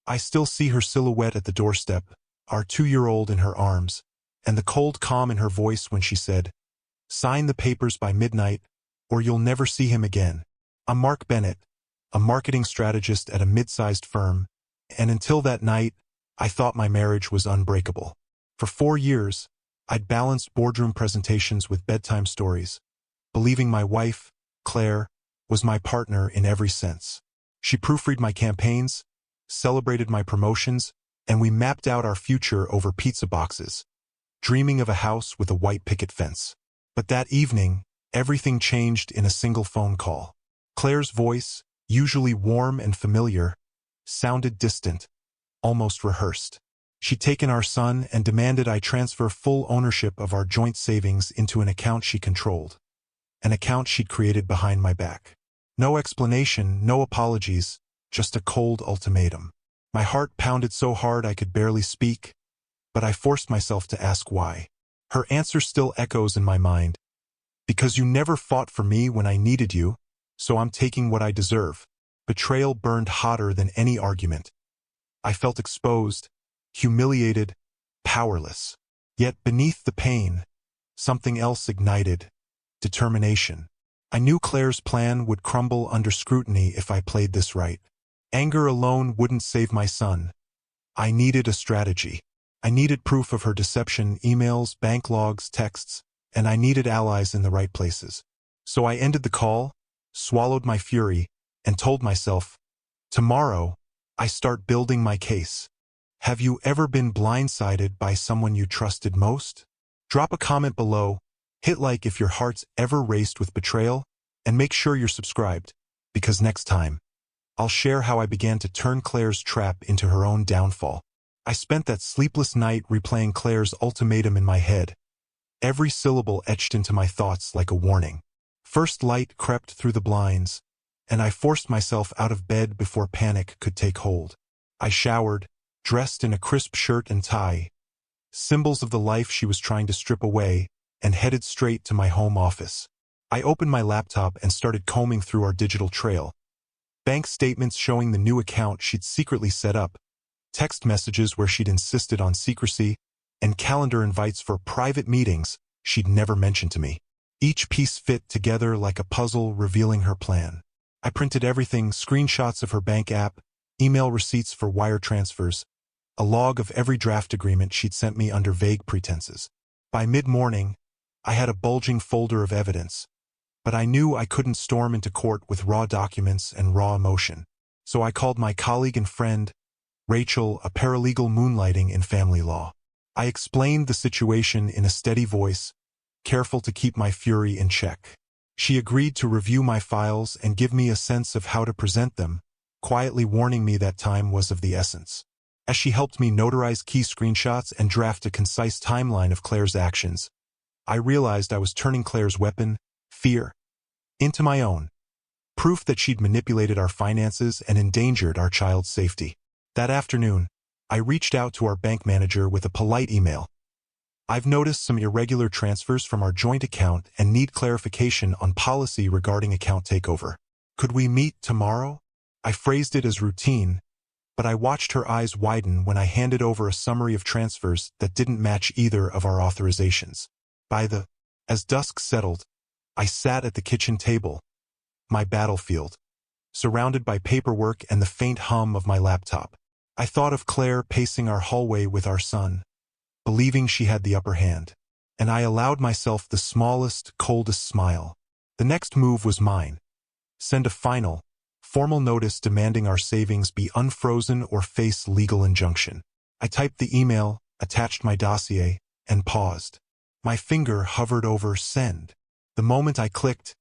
I still see her silhouette at the doorstep, our 2-year-old in her arms, and the cold calm in her voice when she said, "Sign the papers by midnight, or you'll never see him again." I'm Mark Bennett, a marketing strategist at a mid-sized firm, and until that night, I thought my marriage was unbreakable. For 4 years, I'd balanced boardroom presentations with bedtime stories, believing my wife, Claire, was my partner in every sense. She proofread my campaigns, celebrated my promotions, and we mapped out our future over pizza boxes, dreaming of a house with a white picket fence. But that evening, everything changed in a single phone call. Claire's voice, usually warm and familiar, sounded distant, almost rehearsed. She'd taken our son and demanded I transfer full ownership of our joint savings into an account she controlled, an account she'd created behind my back. No explanation, no apologies, just a cold ultimatum. My heart pounded so hard I could barely speak, but I forced myself to ask why. Her answer still echoes in my mind. "Because you never fought for me when I needed you, so I'm taking what I deserve." Betrayal burned hotter than any argument. I felt exposed, humiliated, powerless. Yet beneath the pain, something else ignited: determination. I knew Claire's plan would crumble under scrutiny if I played this right. Anger alone wouldn't save my son. I needed a strategy. I needed proof of her deception, emails, bank logs, texts, and I needed allies in the right places. So I ended the call, swallowed my fury, and told myself, tomorrow, I start building my case. Have you ever been blindsided by someone you trusted most? Drop a comment below, hit like if your heart's ever raced with betrayal, and make sure you're subscribed, because next time, I'll share how I began to turn Claire's trap into her own downfall. I spent that sleepless night replaying Claire's ultimatum in my head, every syllable etched into my thoughts like a warning. First light crept through the blinds, and I forced myself out of bed before panic could take hold. I showered, dressed in a crisp shirt and tie, symbols of the life she was trying to strip away, and headed straight to my home office. I opened my laptop and started combing through our digital trail. Bank statements showing the new account she'd secretly set up, text messages where she'd insisted on secrecy, and calendar invites for private meetings she'd never mentioned to me. Each piece fit together like a puzzle revealing her plan. I printed everything: screenshots of her bank app, email receipts for wire transfers, a log of every draft agreement she'd sent me under vague pretenses. By mid-morning, I had a bulging folder of evidence, but I knew I couldn't storm into court with raw documents and raw emotion. So I called my colleague and friend, Rachel, a paralegal moonlighting in family law. I explained the situation in a steady voice, careful to keep my fury in check. She agreed to review my files and give me a sense of how to present them, quietly warning me that time was of the essence. As she helped me notarize key screenshots and draft a concise timeline of Claire's actions, I realized I was turning Claire's weapon, fear, into my own. Proof that she'd manipulated our finances and endangered our child's safety. That afternoon, I reached out to our bank manager with a polite email. "I've noticed some irregular transfers from our joint account and need clarification on policy regarding account takeover. Could we meet tomorrow?" I phrased it as routine, but I watched her eyes widen when I handed over a summary of transfers that didn't match either of our authorizations. As dusk settled, I sat at the kitchen table, my battlefield, surrounded by paperwork and the faint hum of my laptop. I thought of Claire pacing our hallway with our son, believing she had the upper hand, and I allowed myself the smallest, coldest smile. The next move was mine. Send a final, formal notice demanding our savings be unfrozen or face legal injunction. I typed the email, attached my dossier, and paused. My finger hovered over send. The moment I clicked,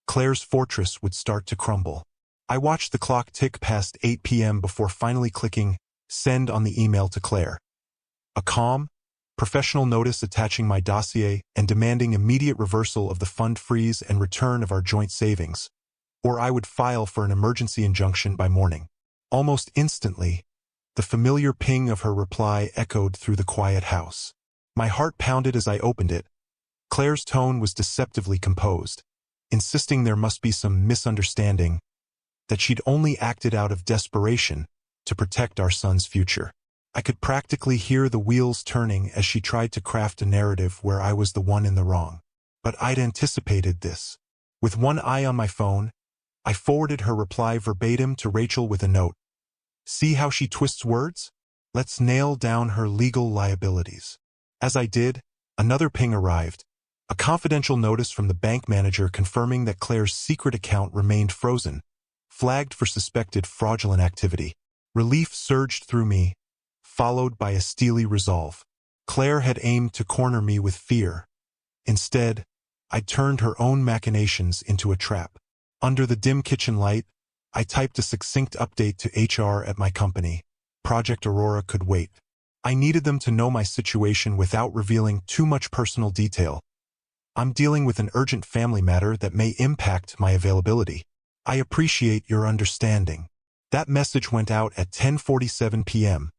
Claire's fortress would start to crumble. I watched the clock tick past 8 p.m. before finally clicking send on the email to Claire. A calm, professional notice attaching my dossier and demanding immediate reversal of the fund freeze and return of our joint savings, or I would file for an emergency injunction by morning. Almost instantly, the familiar ping of her reply echoed through the quiet house. My heart pounded as I opened it. Claire's tone was deceptively composed, insisting there must be some misunderstanding, that she'd only acted out of desperation to protect our son's future. I could practically hear the wheels turning as she tried to craft a narrative where I was the one in the wrong. But I'd anticipated this. With one eye on my phone, I forwarded her reply verbatim to Rachel with a note. See how she twists words? Let's nail down her legal liabilities. As I did, another ping arrived. A confidential notice from the bank manager confirming that Claire's secret account remained frozen, flagged for suspected fraudulent activity. Relief surged through me, followed by a steely resolve. Claire had aimed to corner me with fear. Instead, I'd turned her own machinations into a trap. Under the dim kitchen light, I typed a succinct update to HR at my company. Project Aurora could wait. I needed them to know my situation without revealing too much personal detail. I'm dealing with an urgent family matter that may impact my availability. I appreciate your understanding. That message went out at 10:47 p.m.,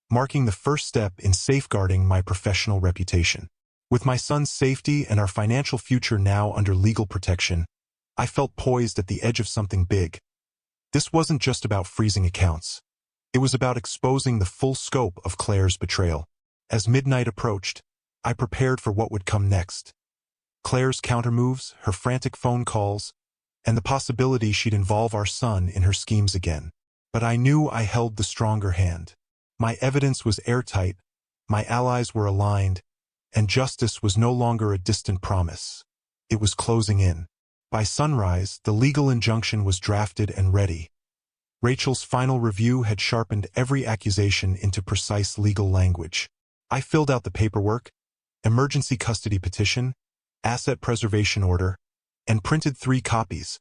marking the first step in safeguarding my professional reputation. With my son's safety and our financial future now under legal protection, I felt poised at the edge of something big. This wasn't just about freezing accounts. It was about exposing the full scope of Claire's betrayal. As midnight approached, I prepared for what would come next. Claire's countermoves, her frantic phone calls, and the possibility she'd involve our son in her schemes again. But I knew I held the stronger hand. My evidence was airtight, my allies were aligned, and justice was no longer a distant promise. It was closing in. By sunrise, the legal injunction was drafted and ready. Rachel's final review had sharpened every accusation into precise legal language. I filled out the paperwork, emergency custody petition, asset preservation order, and printed 3 copies,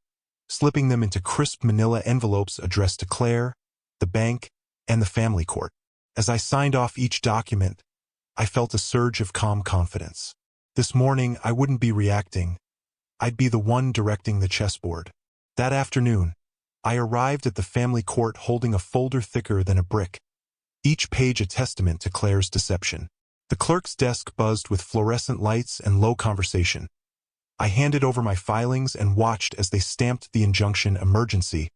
slipping them into crisp manila envelopes addressed to Claire, the bank, and the family court. As I signed off each document, I felt a surge of calm confidence. This morning, I wouldn't be reacting. I'd be the one directing the chessboard. That afternoon, I arrived at the family court holding a folder thicker than a brick, each page a testament to Claire's deception. The clerk's desk buzzed with fluorescent lights and low conversation. I handed over my filings and watched as they stamped the injunction emergency,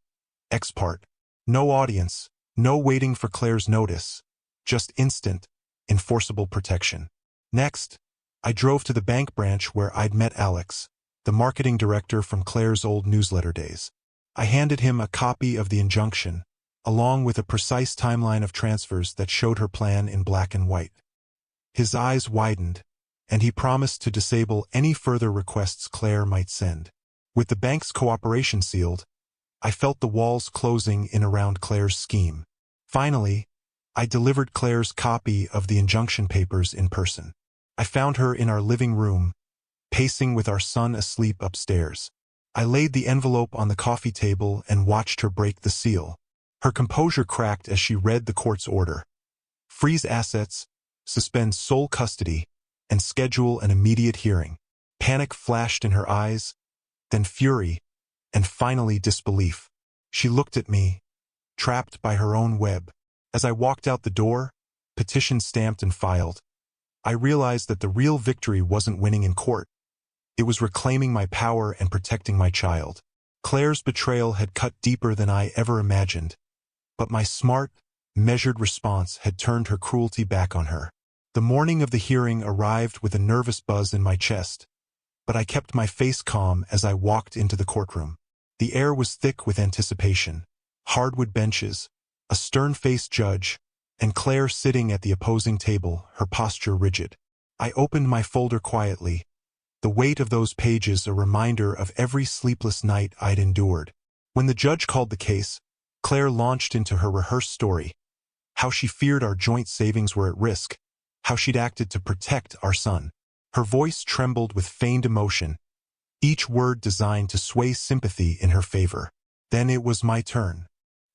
ex parte. No audience, no waiting for Claire's notice, just instant, enforceable protection. Next, I drove to the bank branch where I'd met Alex, the marketing director from Claire's old newsletter days. I handed him a copy of the injunction, along with a precise timeline of transfers that showed her plan in black and white. His eyes widened, and he promised to disable any further requests Claire might send. With the bank's cooperation sealed, I felt the walls closing in around Claire's scheme. Finally, I delivered Claire's copy of the injunction papers in person. I found her in our living room, pacing with our son asleep upstairs. I laid the envelope on the coffee table and watched her break the seal. Her composure cracked as she read the court's order. Freeze assets, suspend sole custody, and schedule an immediate hearing. Panic flashed in her eyes, then fury, and finally disbelief. She looked at me, trapped by her own web. As I walked out the door, petition stamped and filed, I realized that the real victory wasn't winning in court. It was reclaiming my power and protecting my child. Claire's betrayal had cut deeper than I ever imagined, but my smart, measured response had turned her cruelty back on her. The morning of the hearing arrived with a nervous buzz in my chest, but I kept my face calm as I walked into the courtroom. The air was thick with anticipation. Hardwood benches, a stern-faced judge, and Claire sitting at the opposing table, her posture rigid. I opened my folder quietly, the weight of those pages a reminder of every sleepless night I'd endured. When the judge called the case, Claire launched into her rehearsed story, how she feared our joint savings were at risk, how she'd acted to protect our son. Her voice trembled with feigned emotion, each word designed to sway sympathy in her favor. Then it was my turn.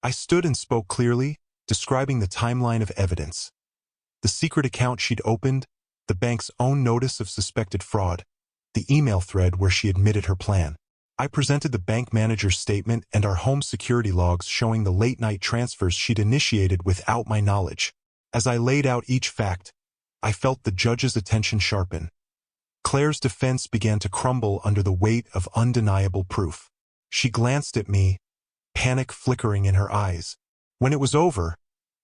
I stood and spoke clearly, describing the timeline of evidence. The secret account she'd opened, the bank's own notice of suspected fraud, the email thread where she admitted her plan. I presented the bank manager's statement and our home security logs showing the late-night transfers she'd initiated without my knowledge. As I laid out each fact, I felt the judge's attention sharpen. Claire's defense began to crumble under the weight of undeniable proof. She glanced at me, panic flickering in her eyes. When it was over,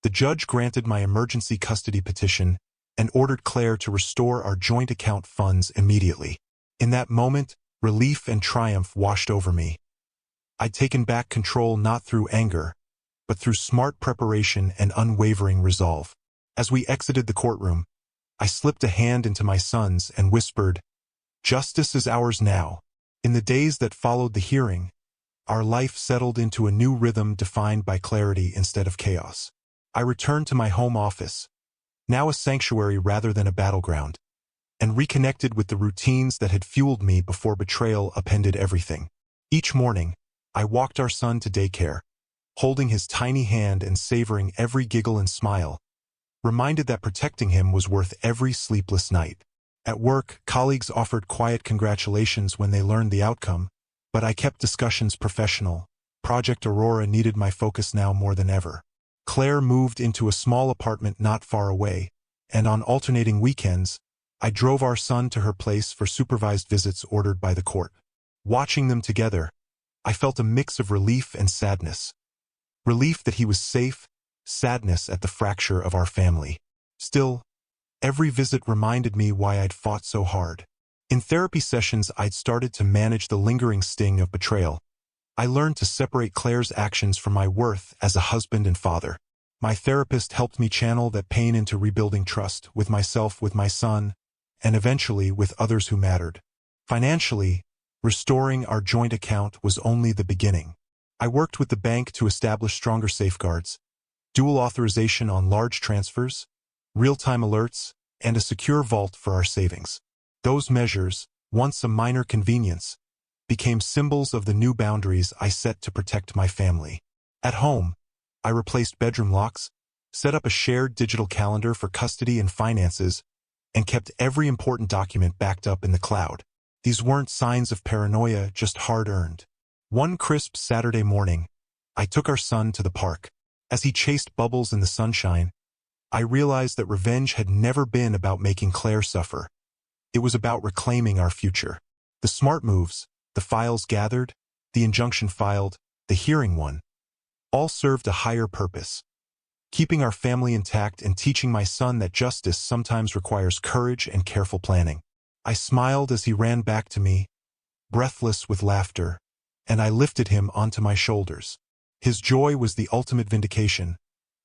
The judge granted my emergency custody petition and ordered Claire to restore our joint account funds immediately. In that moment, relief and triumph washed over me. I'd taken back control not through anger, but through smart preparation and unwavering resolve. As we exited the courtroom, I slipped a hand into my son's and whispered, "Justice is ours now." In the days that followed the hearing, our life settled into a new rhythm defined by clarity instead of chaos. I returned to my home office, now a sanctuary rather than a battleground, and reconnected with the routines that had fueled me before betrayal upended everything. Each morning, I walked our son to daycare, holding his tiny hand and savoring every giggle and smile, reminded that protecting him was worth every sleepless night. At work, colleagues offered quiet congratulations when they learned the outcome, but I kept discussions professional. Project Aurora needed my focus now more than ever. Claire moved into a small apartment not far away, and on alternating weekends, I drove our son to her place for supervised visits ordered by the court. Watching them together, I felt a mix of relief and sadness. Relief that he was safe, sadness at the fracture of our family. Still, every visit reminded me why I'd fought so hard. In therapy sessions, I'd started to manage the lingering sting of betrayal. I learned to separate Claire's actions from my worth as a husband and father. My therapist helped me channel that pain into rebuilding trust with myself, with my son, and eventually with others who mattered. Financially, restoring our joint account was only the beginning. I worked with the bank to establish stronger safeguards, dual authorization on large transfers, real-time alerts, and a secure vault for our savings. Those measures, once a minor convenience, became symbols of the new boundaries I set to protect my family. At home, I replaced bedroom locks, set up a shared digital calendar for custody and finances, and kept every important document backed up in the cloud. These weren't signs of paranoia, just hard-earned. One crisp Saturday morning, I took our son to the park. As he chased bubbles in the sunshine, I realized that revenge had never been about making Claire suffer. It was about reclaiming our future. The smart moves, the files gathered, the injunction filed, the hearing won, all served a higher purpose. Keeping our family intact and teaching my son that justice sometimes requires courage and careful planning. I smiled as he ran back to me, breathless with laughter, and I lifted him onto my shoulders. His joy was the ultimate vindication,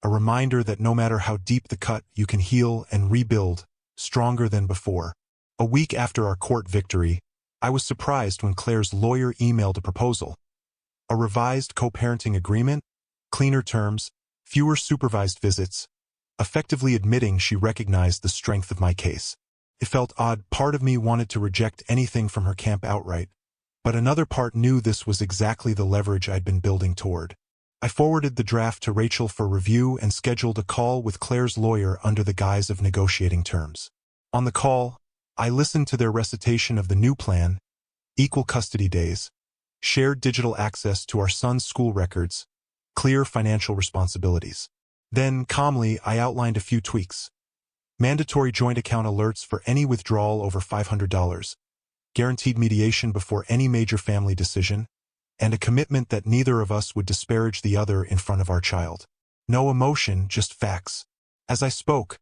a reminder that no matter how deep the cut, you can heal and rebuild, stronger than before. A week after our court victory, I was surprised when Claire's lawyer emailed a proposal. A revised co-parenting agreement, cleaner terms, fewer supervised visits, effectively admitting she recognized the strength of my case. It felt odd. Part of me wanted to reject anything from her camp outright, but another part knew this was exactly the leverage I'd been building toward. I forwarded the draft to Rachel for review and scheduled a call with Claire's lawyer under the guise of negotiating terms. On the call, I listened to their recitation of the new plan: equal custody days, shared digital access to our son's school records, clear financial responsibilities. Then, calmly, I outlined a few tweaks. Mandatory joint account alerts for any withdrawal over $500, guaranteed mediation before any major family decision, and a commitment that neither of us would disparage the other in front of our child. No emotion, just facts. As I spoke,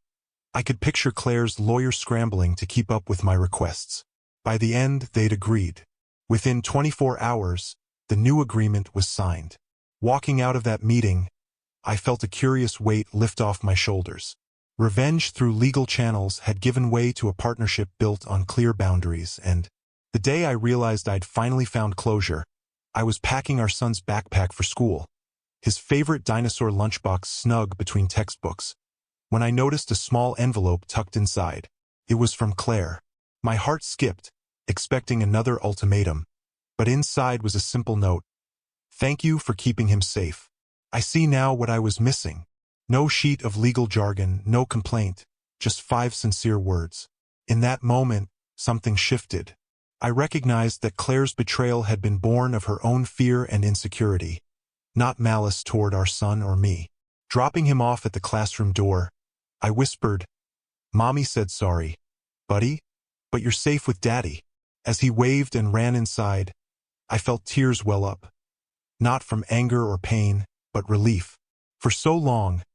I could picture Claire's lawyer scrambling to keep up with my requests. By the end, they'd agreed. Within 24 hours, the new agreement was signed. Walking out of that meeting, I felt a curious weight lift off my shoulders. Revenge through legal channels had given way to a partnership built on clear boundaries, and the day I realized I'd finally found closure, I was packing our son's backpack for school, his favorite dinosaur lunchbox snug between textbooks, when I noticed a small envelope tucked inside. It was from Claire. My heart skipped, expecting another ultimatum, but inside was a simple note. "Thank you for keeping him safe. I see now what I was missing." No sheet of legal jargon, no complaint, just 5 sincere words. In that moment, something shifted. I recognized that Claire's betrayal had been born of her own fear and insecurity, not malice toward our son or me. Dropping him off at the classroom door, I whispered, "Mommy said sorry, buddy, but you're safe with Daddy." As he waved and ran inside, I felt tears well up. Not from anger or pain, but relief. For so long,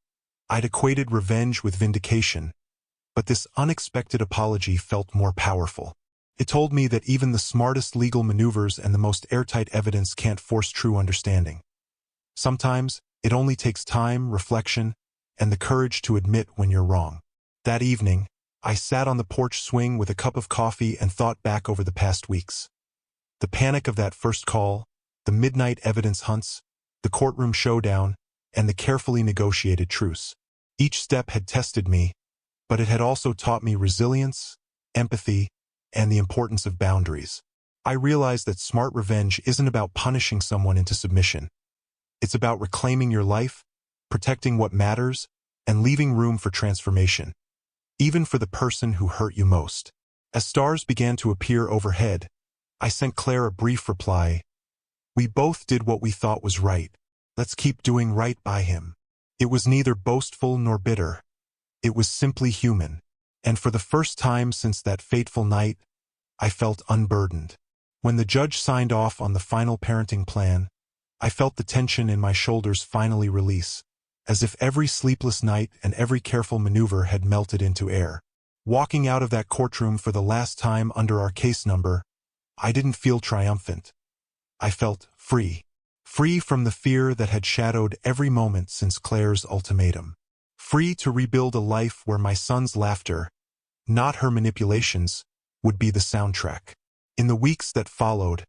I'd equated revenge with vindication, but this unexpected apology felt more powerful. It told me that even the smartest legal maneuvers and the most airtight evidence can't force true understanding. Sometimes, it only takes time, reflection, and the courage to admit when you're wrong. That evening, I sat on the porch swing with a cup of coffee and thought back over the past weeks. The panic of that first call, the midnight evidence hunts, the courtroom showdown, and the carefully negotiated truce. Each step had tested me, but it had also taught me resilience, empathy, and the importance of boundaries. I realized that smart revenge isn't about punishing someone into submission. It's about reclaiming your life, protecting what matters, and leaving room for transformation, even for the person who hurt you most. As stars began to appear overhead, I sent Claire a brief reply. We both did what we thought was right. Let's keep doing right by him. It was neither boastful nor bitter. It was simply human. And for the first time since that fateful night, I felt unburdened. When the judge signed off on the final parenting plan, I felt the tension in my shoulders finally release, as if every sleepless night and every careful maneuver had melted into air. Walking out of that courtroom for the last time under our case number, I didn't feel triumphant. I felt free. Free from the fear that had shadowed every moment since Claire's ultimatum. Free to rebuild a life where my son's laughter, not her manipulations, would be the soundtrack. In the weeks that followed,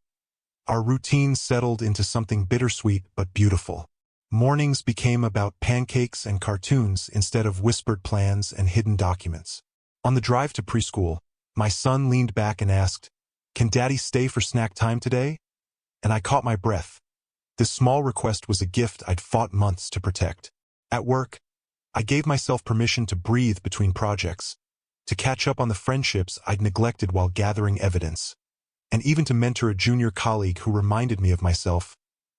our routine settled into something bittersweet but beautiful. Mornings became about pancakes and cartoons instead of whispered plans and hidden documents. On the drive to preschool, my son leaned back and asked, "Can Daddy stay for snack time today?" And I caught my breath. This small request was a gift I'd fought months to protect. At work, I gave myself permission to breathe between projects, to catch up on the friendships I'd neglected while gathering evidence, and even to mentor a junior colleague who reminded me of myself,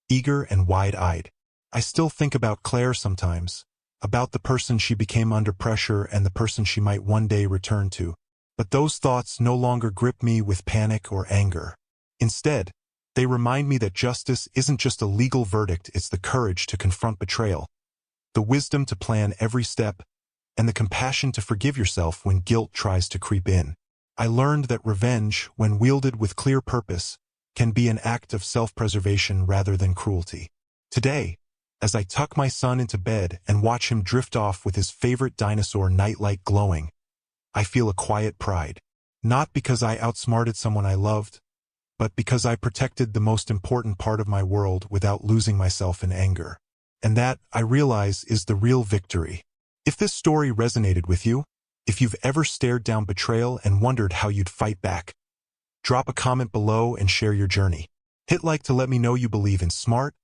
eager and wide-eyed. I still think about Claire sometimes, about the person she became under pressure and the person she might one day return to. But those thoughts no longer grip me with panic or anger. Instead, they remind me that justice isn't just a legal verdict, it's the courage to confront betrayal, the wisdom to plan every step, and the compassion to forgive yourself when guilt tries to creep in. I learned that revenge, when wielded with clear purpose, can be an act of self-preservation rather than cruelty. Today, as I tuck my son into bed and watch him drift off with his favorite dinosaur nightlight glowing, I feel a quiet pride. Not because I outsmarted someone I loved, but because I protected the most important part of my world without losing myself in anger. And that, I realize, is the real victory. If this story resonated with you, if you've ever stared down betrayal and wondered how you'd fight back, drop a comment below and share your journey. Hit like to let me know you believe in smart,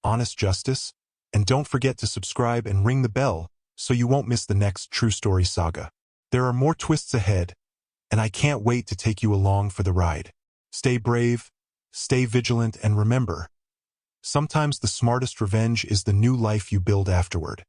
honest justice, and don't forget to subscribe and ring the bell so you won't miss the next true story saga. There are more twists ahead, and I can't wait to take you along for the ride. Stay brave, stay vigilant, and remember, sometimes the smartest revenge is the new life you build afterward.